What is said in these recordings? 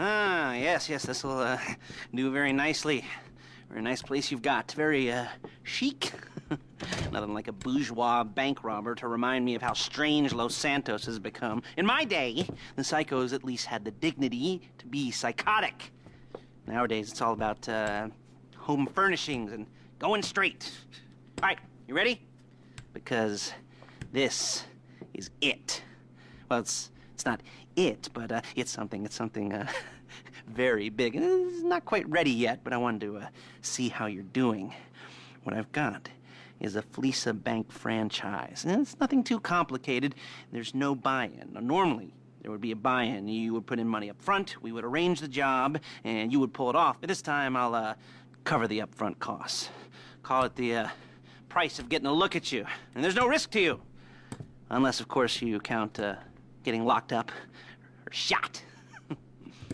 Ah, yes, this will do very nicely. Very nice place you've got. Very chic. Nothing like a bourgeois bank robber to remind me of how strange Los Santos has become. In my day, the psychos at least had the dignity to be psychotic. Nowadays, it's all about home furnishings and going straight. All right, you ready? Because this is it. Well, it's not it, but it's something very big. And it's not quite ready yet, but I wanted to see how you're doing. What I've got is a Fleesa Bank franchise. And it's nothing too complicated. There's no buy-in. Now, normally, there would be a buy-in. You would put in money up front, we would arrange the job, and you would pull it off. But this time, I'll cover the upfront costs. Call it the price of getting a look at you. And there's no risk to you. Unless, of course, you count getting locked up or shot.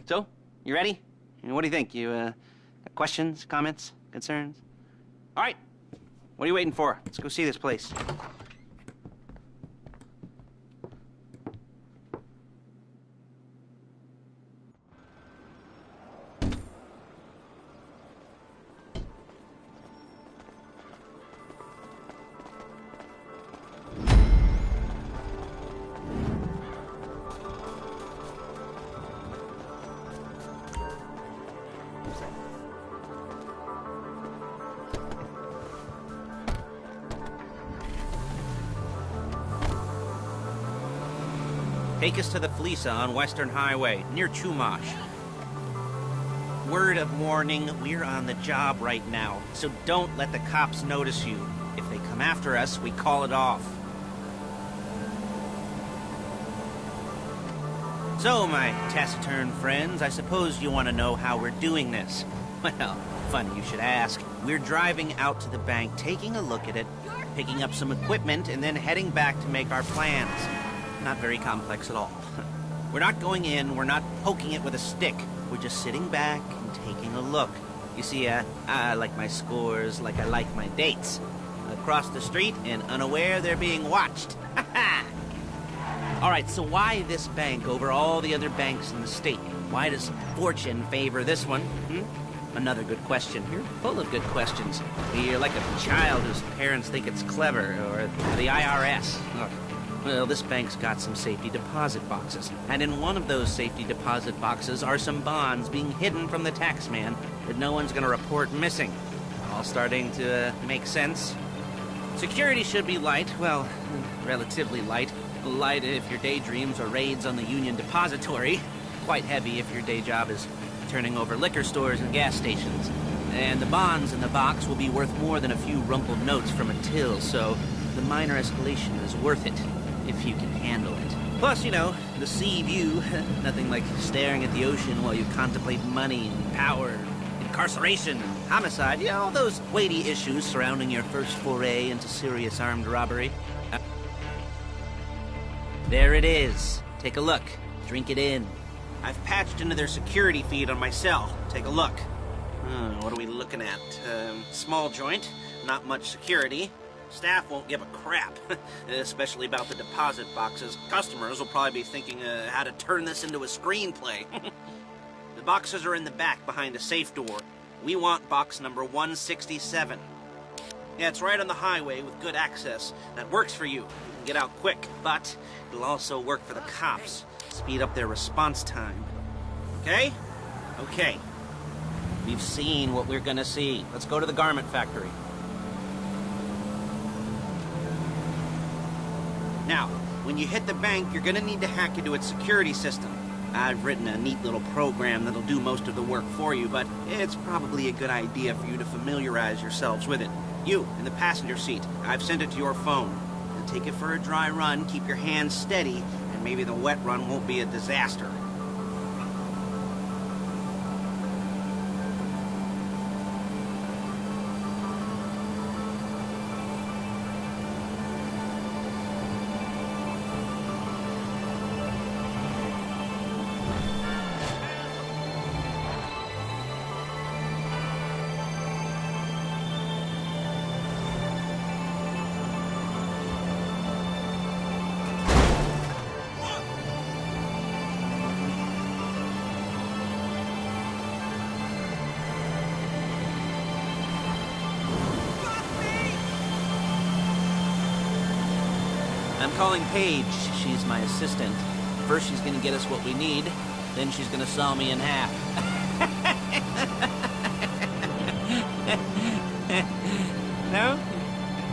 So, you ready? What do you think? You got questions, comments, concerns? All right. What are you waiting for? Let's go see this place. Take us to the Fleesa on Western Highway, near Chumash. Word of warning, we're on the job right now, so don't let the cops notice you. If they come after us, we call it off. So, my taciturn friends, I suppose you want to know how we're doing this. Well, funny you should ask. We're driving out to the bank, taking a look at it, picking up some equipment, and then heading back to make our plans. Not very complex at all. We're not going in, we're not poking it with a stick. We're just sitting back and taking a look. You see, I like my scores like I like my dates. Across the street and unaware they're being watched. All right, so why this bank over all the other banks in the state? Why does fortune favor this one? Another good question. You're full of good questions. You're like a child whose parents think it's clever, or the IRS. Well, this bank's got some safety deposit boxes. And in one of those safety deposit boxes are some bonds being hidden from the tax man that no one's gonna report missing. All starting to make sense. Security should be light, well, relatively light. Light if your daydreams are raids on the Union Depository. Quite heavy if your day job is turning over liquor stores and gas stations. And the bonds in the box will be worth more than a few rumpled notes from a till, so the minor escalation is worth it. If you can handle it. Plus, you know, the sea view, nothing like staring at the ocean while you contemplate money and power, incarceration and homicide, you know, all those weighty issues surrounding your first foray into serious armed robbery. There it is. Take a look. Drink it in. I've patched into their security feed on my cell. Take a look. What are we looking at? Small joint, not much security. Staff won't give a crap, especially about the deposit boxes. Customers will probably be thinking how to turn this into a screenplay. The boxes are in the back behind a safe door. We want box number 167. Yeah, it's right on the highway with good access. That works for you. You can get out quick, but it'll also work for the cops. Speed up their response time. Okay? Okay. We've seen what we're gonna see. Let's go to the garment factory. Now, when you hit the bank, you're gonna need to hack into its security system. I've written a neat little program that'll do most of the work for you, but it's probably a good idea for you to familiarize yourselves with it. You, in the passenger seat, I've sent it to your phone. Now take it for a dry run, keep your hands steady, and maybe the wet run won't be a disaster. I'm calling Paige. She's my assistant. First she's gonna get us what we need, then she's gonna saw me in half. No?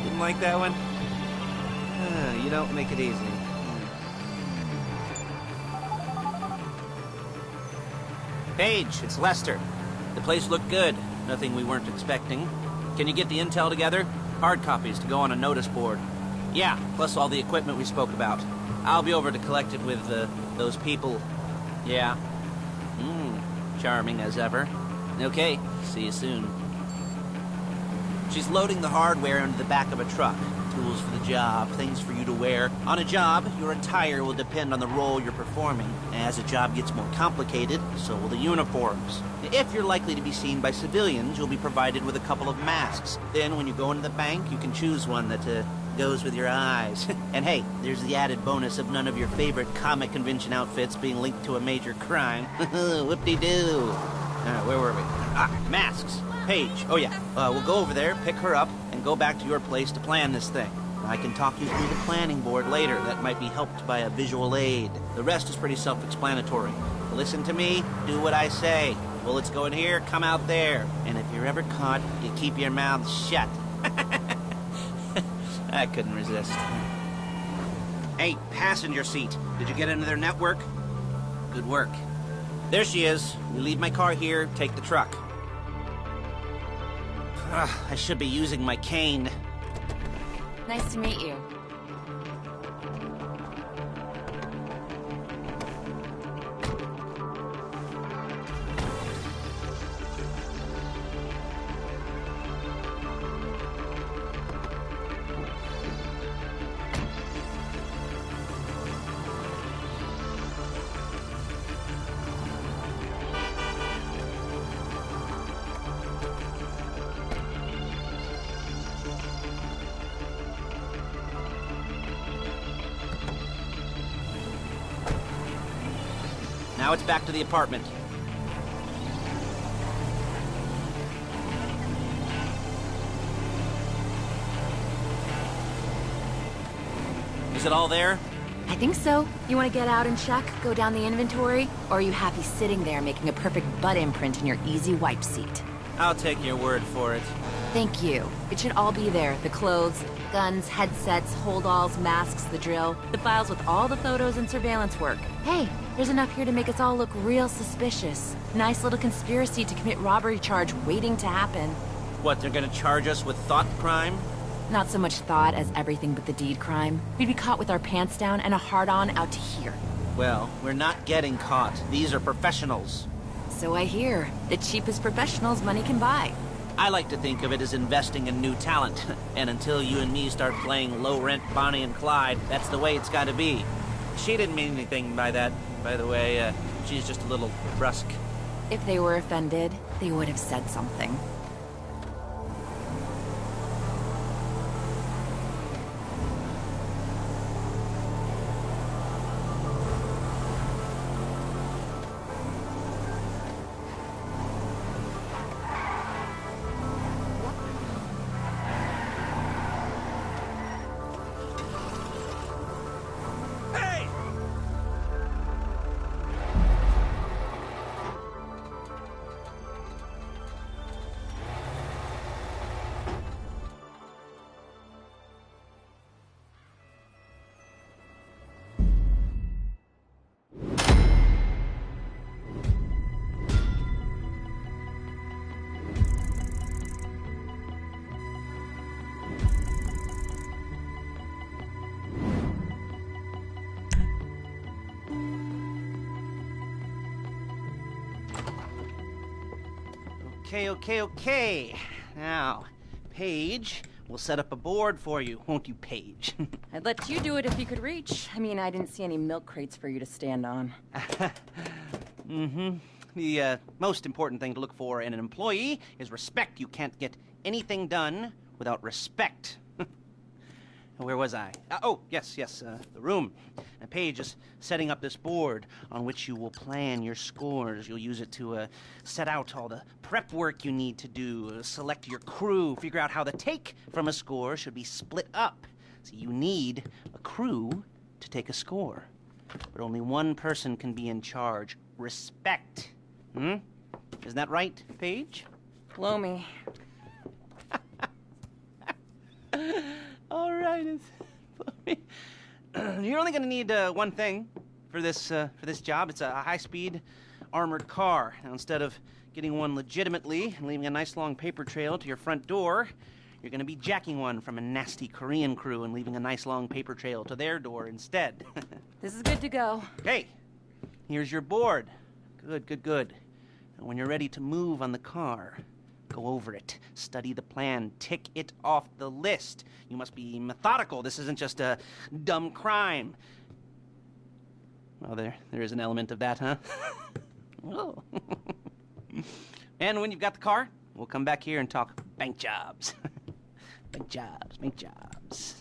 Didn't like that one? You don't make it easy. Paige, it's Lester. The place looked good. Nothing we weren't expecting. Can you get the intel together? Hard copies to go on a notice board. Yeah, plus all the equipment we spoke about. I'll be over to collect it with, those people. Yeah. Charming as ever. Okay, see you soon. She's loading the hardware into the back of a truck. Tools for the job, things for you to wear. On a job, your attire will depend on the role you're performing. As the job gets more complicated, so will the uniforms. If you're likely to be seen by civilians, you'll be provided with a couple of masks. Then when you go into the bank, you can choose one that, goes with your eyes. And hey, there's the added bonus of none of your favorite comic convention outfits being linked to a major crime. Whoop-de-doo. Where were we? Masks. Paige. Oh yeah, we'll go over there, pick her up, and go back to your place to plan this thing. I can talk you through the planning board later. That might be helped by a visual aid. The rest is pretty self-explanatory. Listen to me, do what I say. Bullets go in here, come out there. And if you're ever caught, you keep your mouth shut. I couldn't resist. Hey, passenger seat. Did you get into their network? Good work. There she is. You leave my car here, take the truck. I should be using my cane. Nice to meet you. Now it's back to the apartment. Is it all there? I think so. You want to get out and check, go down the inventory? Or are you happy sitting there making a perfect butt imprint in your easy wipe seat? I'll take your word for it. Thank you. It should all be there. The clothes, guns, headsets, holdalls, masks, the drill. The files with all the photos and surveillance work. Hey, there's enough here to make us all look real suspicious. Nice little conspiracy to commit robbery charge waiting to happen. What, they're gonna charge us with thought crime? Not so much thought as everything but the deed crime. We'd be caught with our pants down and a hard-on out to here. Well, we're not getting caught. These are professionals. So I hear. The cheapest professionals money can buy. I like to think of it as investing in new talent. And until you and me start playing low-rent Bonnie and Clyde, that's the way it's gotta be. She didn't mean anything by that, by the way. She's just a little brusque. If they were offended, they would have said something. Okay. Now, Paige, we'll set up a board for you, won't you, Paige? I'd let you do it if you could reach. I mean, I didn't see any milk crates for you to stand on. The most important thing to look for in an employee is respect. You can't get anything done without respect. Where was I? Yes, the room. And Paige is setting up this board on which you will plan your scores. You'll use it to set out all the prep work you need to do, select your crew, figure out how the take from a score should be split up. So you need a crew to take a score. But only one person can be in charge. Respect. Isn't that right, Paige? Blow me. All right. You're only going to need one thing for this job. It's a high-speed armored car. Now, instead of getting one legitimately and leaving a nice long paper trail to your front door, you're going to be jacking one from a nasty Korean crew and leaving a nice long paper trail to their door instead. This is good to go. Hey, here's your board. Good. And when you're ready to move on the car, go over it, study the plan, tick it off the list. You must be methodical. This isn't just a dumb crime. Well, there is an element of that, huh? Oh. And when you've got the car, we'll come back here and talk bank jobs. Bank jobs.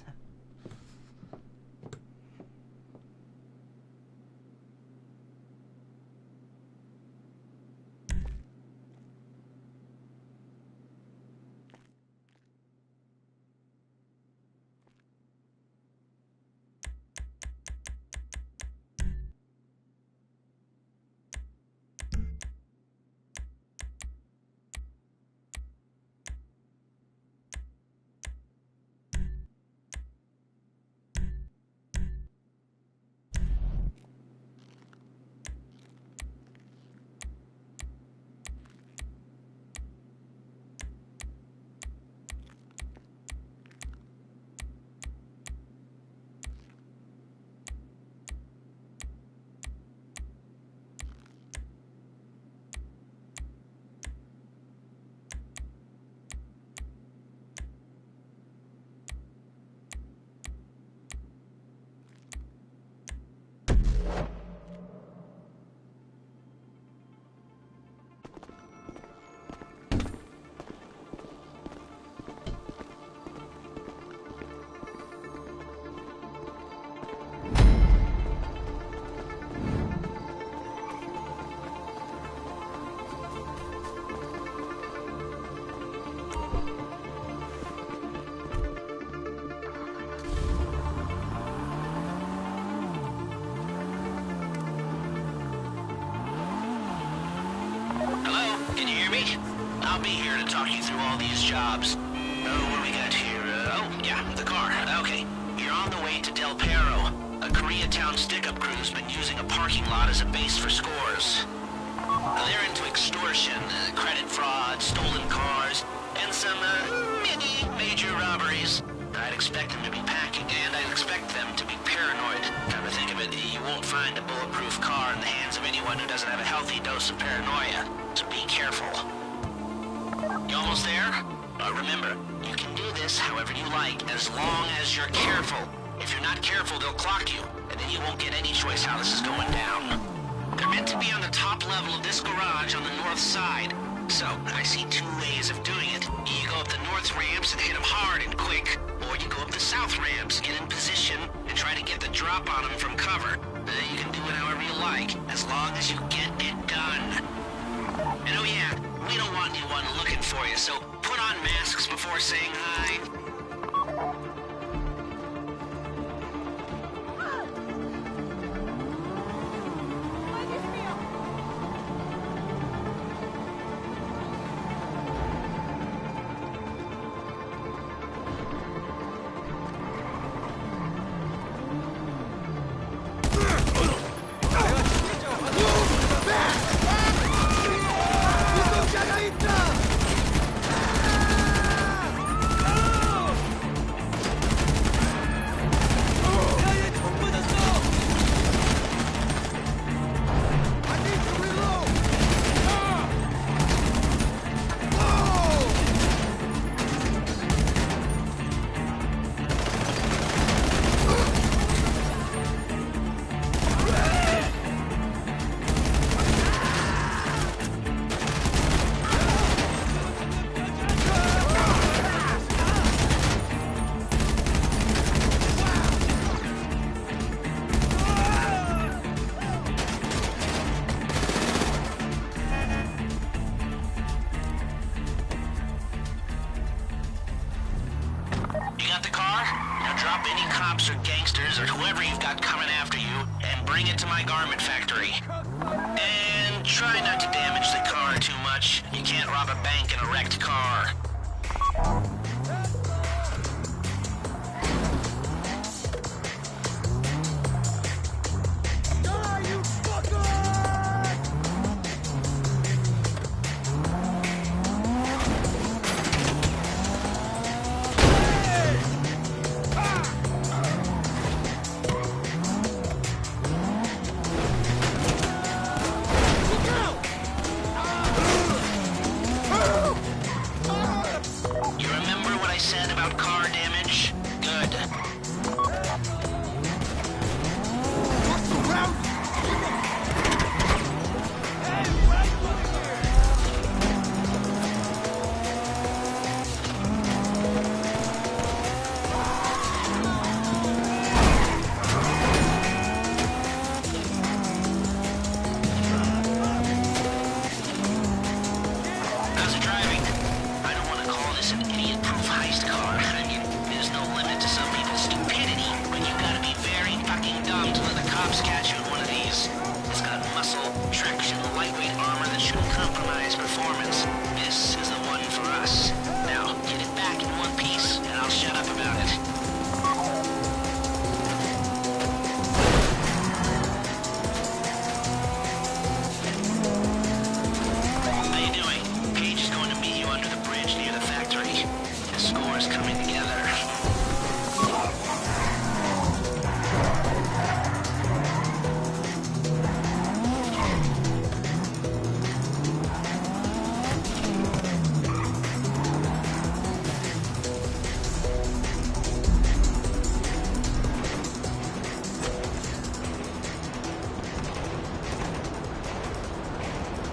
I'll be here to talk you through all these jobs. Oh, what do we got here? The car. Okay. You're on the way to Del Perro. A Koreatown stick-up crew's been using a parking lot as a base for scores. They're into extortion, credit fraud, stolen cars, and some, major robberies. I'd expect them to be packing, and I'd expect them to be paranoid. Come to think of it, you won't find a bulletproof car in the hands of anyone who doesn't have a healthy dose of paranoia. So be careful. You almost there? Remember, you can do this however you like, as long as you're careful. If you're not careful, they'll clock you, and then you won't get any choice how this is going down. They're meant to be on the top level of this garage on the north side. So, I see two ways of doing it. You go up the north ramps and hit them hard and quick, or you go up the south ramps, get in position, and try to get the drop on them from cover. You can do it however you like, as long as you get it done. And oh yeah, we don't want anyone looking for you, so put on masks before saying hi. Now drop any cops or gangsters or whoever you've got coming after you and bring it to my garment factory. And try not to damage the car too much. You can't rob a bank in a wrecked car.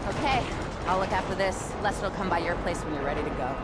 Okay, I'll look after this. Lester will come by your place when you're ready to go.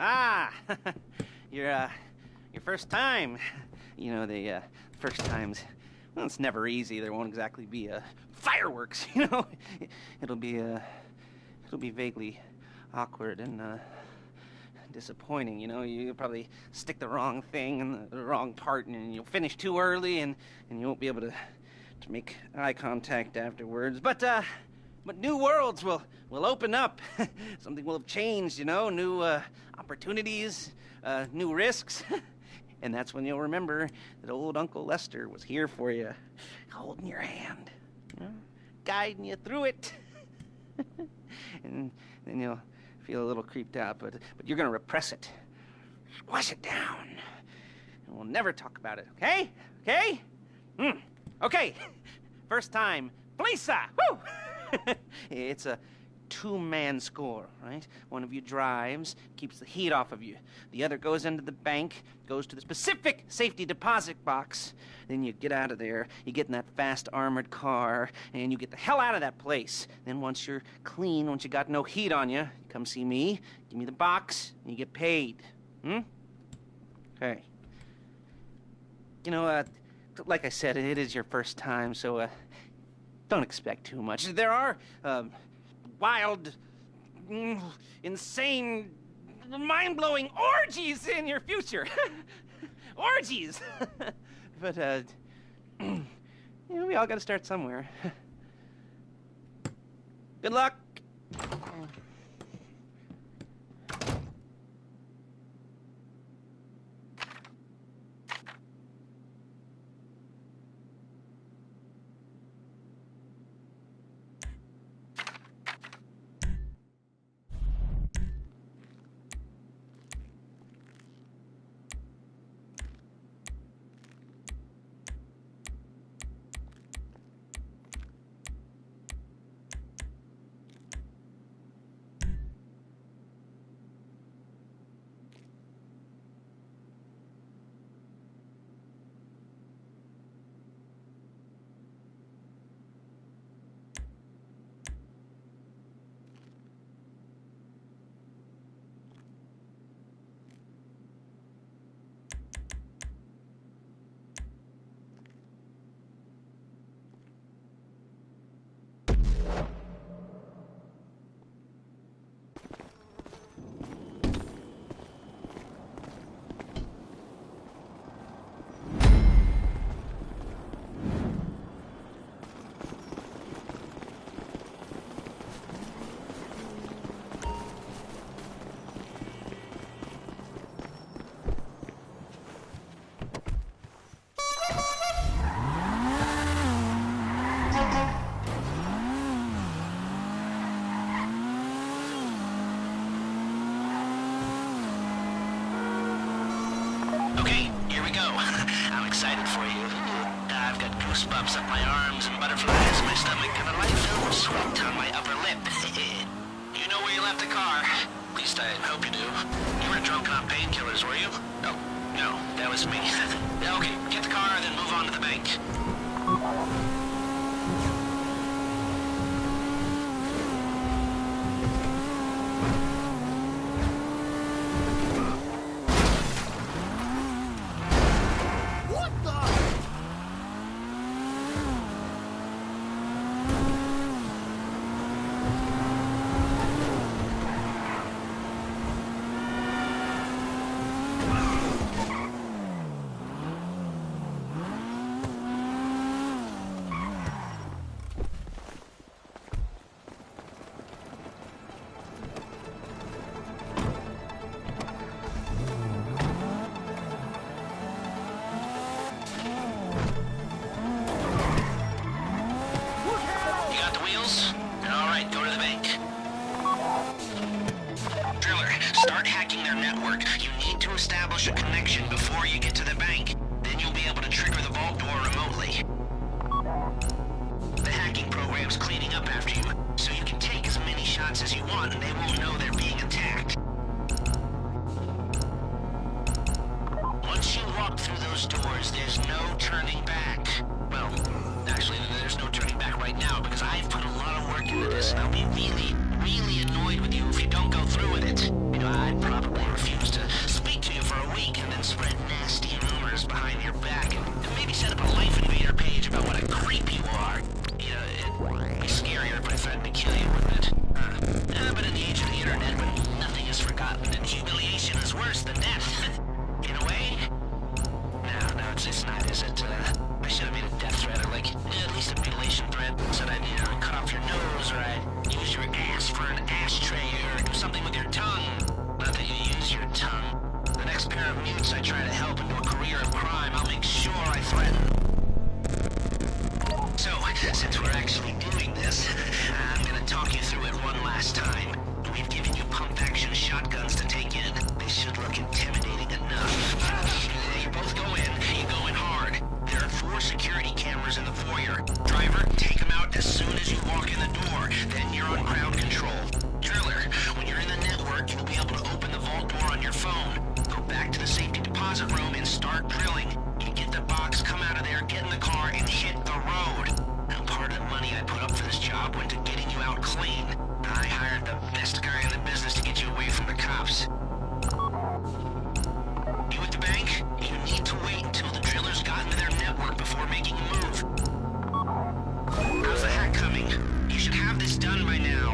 Ah, your first time. You know, the first times, well, it's never easy. There won't exactly be fireworks, you know. It'll be vaguely awkward and disappointing, you know. You'll probably stick the wrong thing in the wrong part, and you'll finish too early, and you won't be able to make eye contact afterwards. But new worlds will open up. Something will have changed, you know. New opportunities, new risks. And that's when you'll remember that old Uncle Lester was here for you, holding your hand, you know, guiding you through it. And then you'll feel a little creeped out, but you're gonna repress it, squash it down, and we'll never talk about it. Okay? Okay? Okay. First time, Lisa. Woo! It's a two-man score, right? One of you drives, keeps the heat off of you. The other goes into the bank, goes to the specific safety deposit box. Then you get out of there, you get in that fast armored car, and you get the hell out of that place. Then once you're clean, once you got no heat on you, come see me, give me the box, and you get paid. Okay. You know, like I said, it is your first time, so don't expect too much. There are wild, insane, mind-blowing orgies in your future. Orgies! But, you know, we all gotta start somewhere. Good luck! excited for you. I've got goosebumps up my arms and butterflies in my stomach and a light film of sweat on my upper lip. You know where you left the car? At least I hope you do. You weren't drunk on painkillers, were you? Oh, no, that was me. Okay, get the car, then move on to the bank. Start hacking their network. You need to establish a connection before you get to the bank. Then you'll be able to trigger the vault door remotely. The hacking program's cleaning up after you, so you can take as many shots as you want and they won't know they're being attacked. Once you walk through those doors, there's no turning back. Well, actually, there's no turning back right now because I've put a lot of work into this and I'll be really annoyed with you if you don't go through with it. You know, I'd probably refuse and spread nasty rumors behind your back, and maybe set up a Life Invader page about what a creep you are. It'd be scarier if I threatened to kill you, wouldn't it? But in the age of the internet, when nothing is forgotten and humiliation is worse than death, in a way? No, it's not, is it? I should have made a death threat, or like, at least a mutilation threat. Said I'd, cut off your nose, or I'd use your ass for an ashtray, or do something with your tongue. Not that you use your tongue. The next pair of mutes I try to help into a career of crime, I'll make sure I threaten. So, since we're actually doing this, I'm gonna talk you through it one last time. We've given you pump-action shotguns to take in. They should look intimidating enough. You both go in, you go in hard. There are 4 security cameras in the foyer. Driver, take them out as soon as you walk in the door. Then you're on crowd control. Driller, when you're in the network, you'll be able to open the vault door on your phone. Go back to the safety deposit room and start drilling. You get the box, come out of there, get in the car, and hit the road. Now, part of the money I put up for this job went to getting you out clean. I hired the best guy in the business to get you away from the cops. You at the bank? You need to wait until the drillers got into their network before making a move. How's the hack coming? You should have this done by now.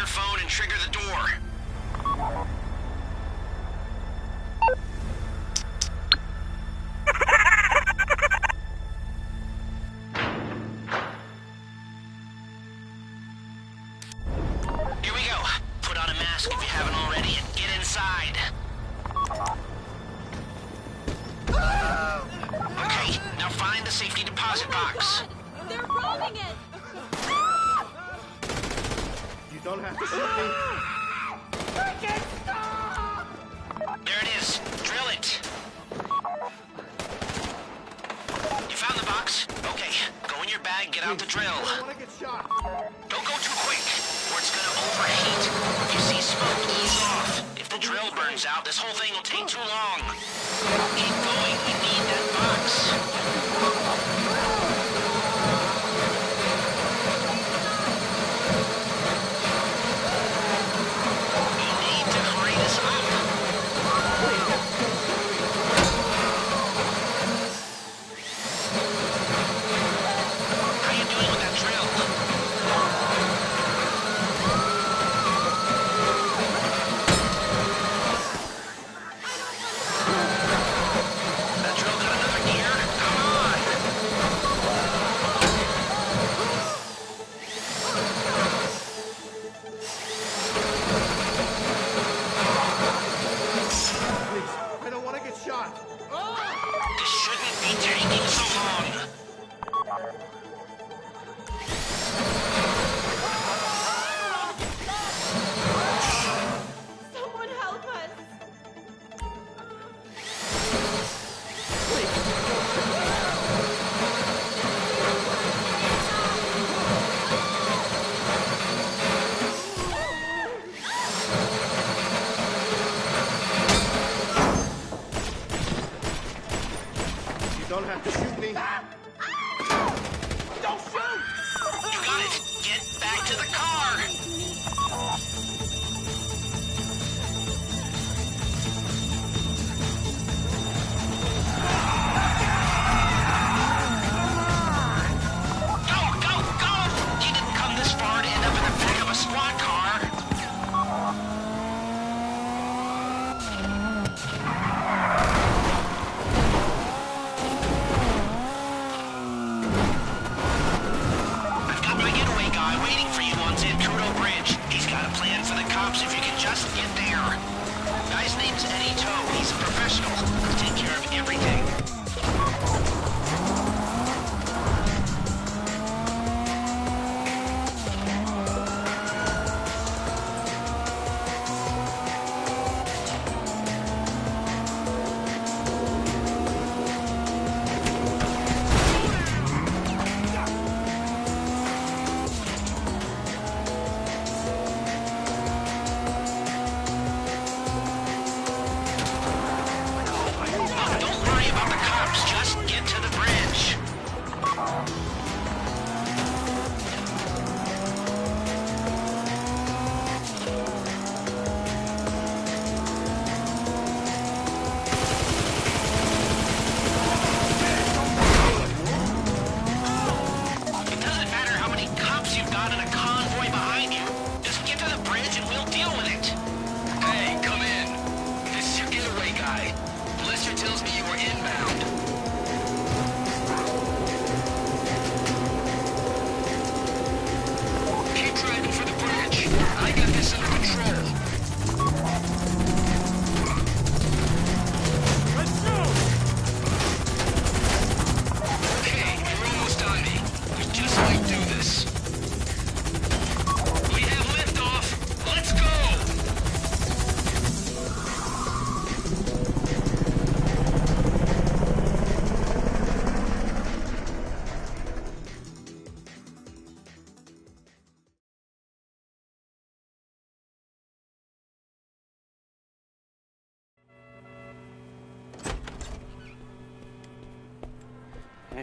Phone and trigger the door. Here we go. Put on a mask if you haven't already and get inside. Okay, now find the safety deposit box. They're robbing it! You don't have to shoot me. Freaking stop! There it is. Drill it. You found the box? Okay. Go in your bag, get out the drill. I don't want to get shot. Don't go too quick, or it's gonna overheat. If you see smoke, ease off. If the drill burns out, this whole thing will take too long. Keep going. We need that box. That drill got another gear? Come on! waiting for you on Zancudo Bridge. He's got a plan for the cops if you can just get there. Guy's name's Eddie Toe. He's a professional. He'll take care of everything.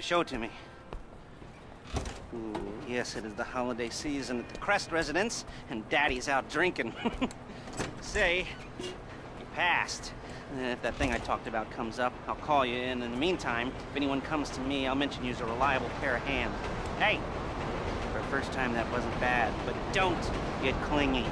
Show it to me. Ooh, yes, it is the holiday season at the Crest residence, and Daddy's out drinking. Say, you passed. If that thing I talked about comes up, I'll call you, and in the meantime, if anyone comes to me, I'll mention you as a reliable pair of hands. Hey, for a first time, that wasn't bad, but don't get clingy.